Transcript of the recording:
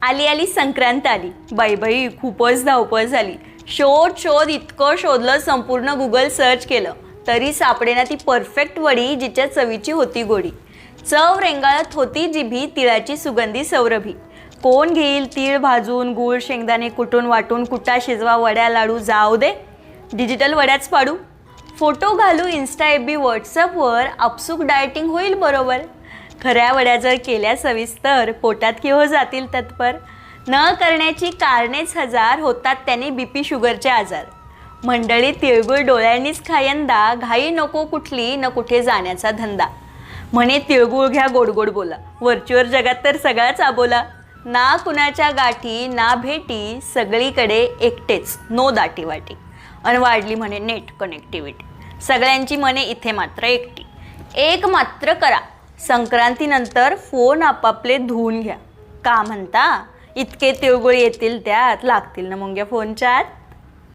आली आली संक्रांत आली. बाई बाई खूपच धावपळ झाली. शोध शोध इतकं शोधलं, संपूर्ण गुगल सर्च केलं, तरी सापडेना ती परफेक्ट वडी जिच्या चवीची होती गोडी. चव रेंगाळत होती जिभी, तिळाची सुगंधी सौरभी. कोण घेईल तीळ भाजून, गूळ शेंगदाणे कुटून वाटून, कुटा शिजवा वड्या लाडू, जाऊ दे डिजिटल वड्याच पाडू. फोटो घालू इन्स्टा FB व्हॉट्सअपवर, आपसूक डायटिंग होईल बरोबर. खऱ्या वड्या जर केल्या सविस्तर, पोटात की हो जातील तत्पर. न करण्याची कारणेच हजार, होतात त्यांनी BP शुगरचे आजार. मंडळी तिळगुळ डोळ्यांनीच खायंदा, घाई नको कुठली न कुठे जाण्याचा धंदा. म्हणे तिळगुळ घ्या गोड गोड बोला, वरचीवर जगात तर सगळाच आबोला. ना कुणाच्या गाठी ना भेटी, सगळीकडे एकटेच नो दाटीवाटी. आणि वाढली म्हणे नेट कनेक्टिव्हिटी, सगळ्यांची मने इथे मात्र एकटी. एक मात्र करा, संक्रांतीनंतर फोन आपापले धुवून घ्या. का म्हणता, इतके तिळगुळ येतील त्यात, लागतील ना मुंग्या फोनच्यात.